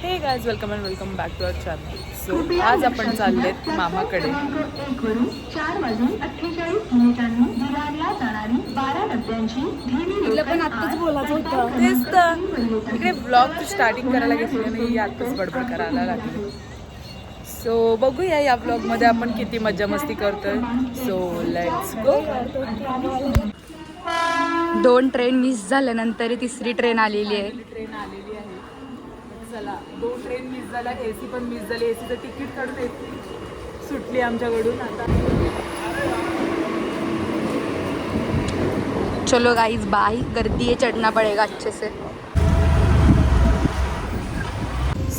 हे guys welcome back to our channel. So आज आपण चाललेत मामाकडे. 4 वाजून 48 मिनिटांनी विरारला जाणारी 12 डब्यांची तुला पण आत्ताच बोलायचं होतं. तेच तर इकडे ब्लॉग स्टार्टिंग करायला घेतली आणि आत्ताच बडबड करायला लागली. सो बघूया या ब्लॉगमध्ये आपण किती मज्जा मस्ती करतोय. So let's go. 2 train miss झाल्यानंतर तिसरी ट्रेन आलेली आहे. ट्रेन आलेली आहे. चला 2 ट्रेन मिस झाल्या, एसी पण मिस झाली. एसीचं तिकीट काढून सुटली आमच्याकडून. आता चलो गाइस बाय, गर्दी है, चढ़ना पड़ेगा अच्छे से.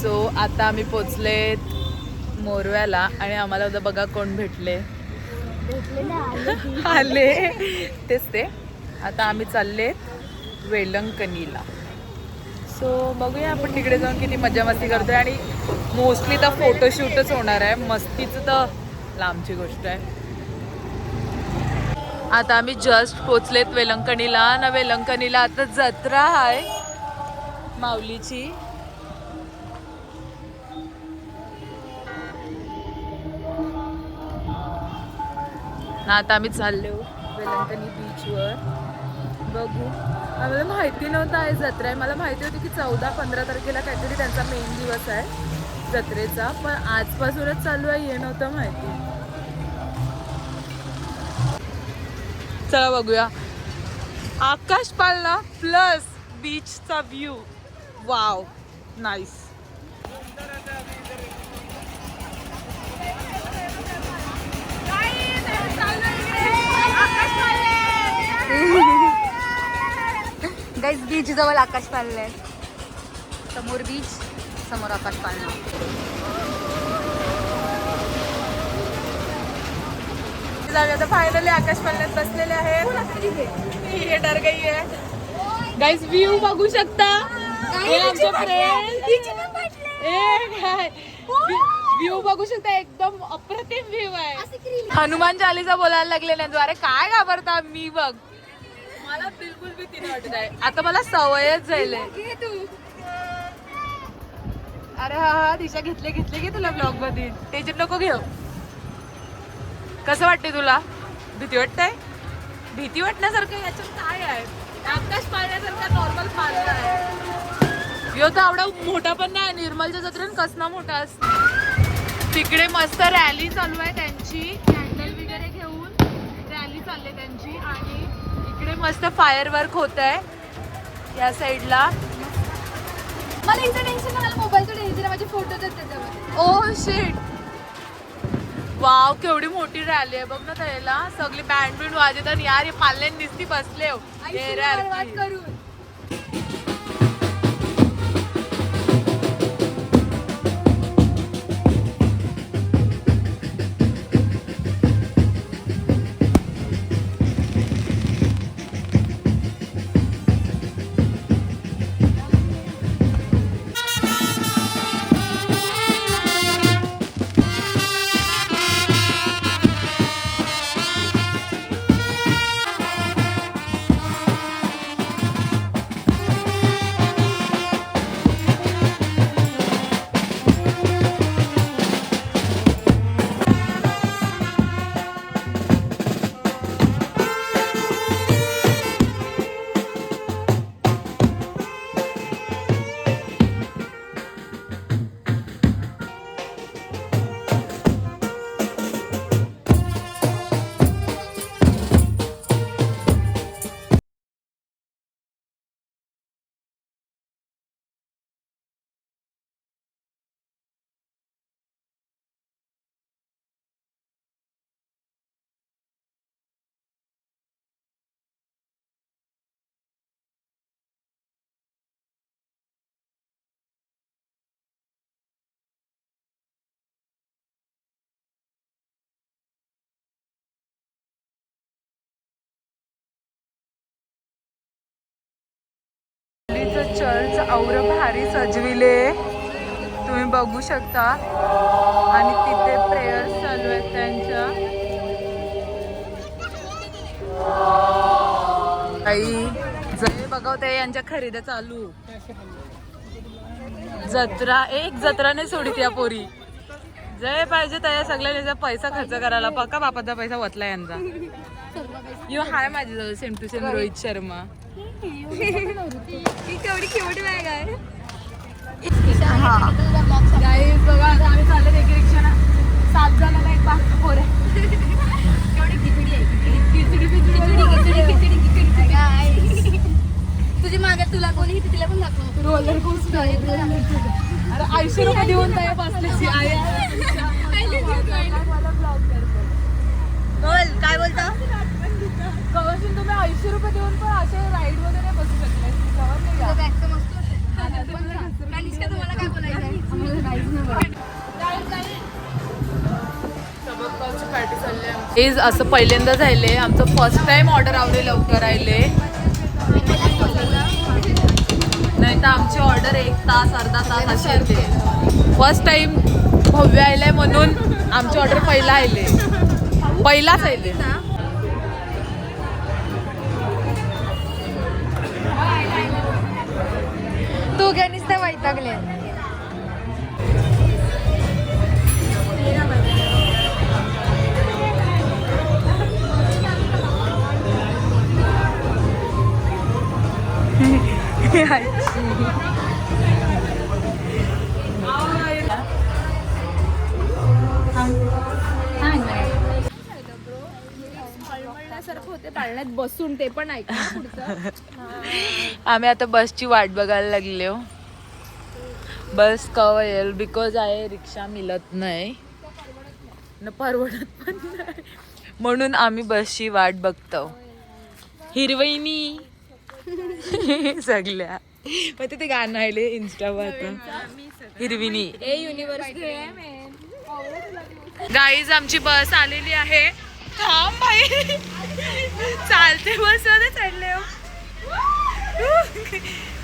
सो आता आम्ही पोचलेत मोरव्याला आणि आम्हाला आता बघा कोण भेटले. आले तेच ते. आता आम्ही चाललेत वेलंकणीला. सो बघूया आपण तिकडे जाऊन किती मजा मस्ती करतोय. आणि मोस्टली तर फोटोशूटच होणार आहे. मस्तीचं तर लांबची गोष्ट आहे. आता आम्ही जस्ट पोचलेत वेलंकणीला ना. वेलंकणीला आता जत्रा आहे माऊलीची. ना आता आम्ही चाललो वेलंकणी बीचवर. बघू, आम्हाला माहिती नव्हतं आहे जत्रा आहे. मला माहिती होती की 14-15 तारखेला काहीतरी त्यांचा मेन दिवस आहे जत्रेचा, पण आजपासूनच चालू आहे हे नव्हतं माहिती. चला बघूया. आकाश पाळणा प्लस बीचचा view. Wow, nice. Guys beach जवळ आकाश पाळलंय. समोर बीच, समोर आकाश पाळणा. आता फायनली आकाश पाळण्यात बसलेले आहेत. ये डर गई आहे. गाइस व्ह्यू बघू शकता. हे आमचे फ्रेंड. व्ह्यू बघू शकता, एकदम अप्रतिम व्ह्यू आहे. हनुमान चालीसा बोलायला लागले ना द्वारे. काय घाबरता मी बघ. मला बिलकुल भीती नाही वाटत आहे. आता मला सवयच जाईल. अरे हा दिशा घेतले घे तुला ब्लॉग मध्ये. टेन्शन नको घेऊ. कसं वाटते तुला? भीती वाटतंय? भीती वाटण्यासारखं याच्यात काय आहे? आकाश पाळण्यासारखा नॉर्मल पाळणा आहे. यो तर एवढा मोठा पण नाही. निर्मलच्या जत्रेन कसला मोठा असतो. तिकडे मस्त रॅली चालू आहे त्यांची. कॅन्डल वगैरे घेऊन रॅली चालली त्यांची. आणि इकडे मस्त फायर वर्क होत आहे या साईडला. मला इथं टेन्शन नाही, मला मोबाईलचं टेन्शन आहे. माझे फोटोज आहेत त्याच्यामध्ये. Oh shit. वाव, केवढी मोठी रॅली आहे बघ ना. त्याला सगळी बँड बिंड वाजवतात. यार हे पाल्यान दिसती बसले हो. करून चर्च औरं भारी सजविले, तुम्ही बघू शकता. आणि तिथे प्रेयर्स चालू आहेत त्यांच्या. काही जय बघवते यांच्या खरेदी चालू. जत्रा एक जत्राने सोडित या पोरी जय पाहिजे त्या सगळ्या पैसा खर्च करायला पक्का बापाचा पैसा वतला यांचा. यो हाय माझी जवळ same to same Rohit Sharma. केवढी केवढी बॅग आहे. गाईज बघा आता आम्ही चालले एक रिक्षाना 7 जणांना एक पाच पोरे. तुझी मागे तुला कोणी तिला पण दाखव. Roller coaster. अरे 80 रुपये देऊन काय बसल्याची आई. बोल काय बोलतो. कवरशील तुम्ही 80 रुपये देऊन पण असे राईड मध्ये नाही बसू शकले. तुम्हाला काय बोलायचं. इज असं पहिल्यांदा झाले आमचं फर्स्ट टाइम ऑर्डर आवडे लवकर राहिले नाही तर आमची ऑर्डर 1 तास अर्धा तास अशी येते. फर्स्ट टाइम भव्य आले म्हणून आमची ऑर्डर पहिलाच आले. तू घ्या नुसते वैतागले. बसून ते पण ऐका आम्ही आता बसची वाट बघायला लागलो. बस कवा येईल बिकॉज आहे रिक्षा मिळत नाही न परवडत पण नाही म्हणून आम्ही बसची वाट बघतो. हिरवईनी सगळ्या मग ते गाणं आले इन्स्टावर आता हिरविनी गाईज आमची बस आलेली आहे. थांब भाई चालते बस मध्ये चढले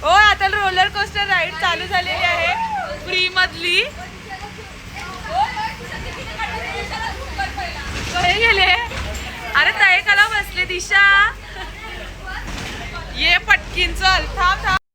हो. आता रोलर कोस्टर राईड चालू झालेली आहे फ्री मधली. गेले अरे तय कला बसले दिशा ये पटकीन चल थांब थांब.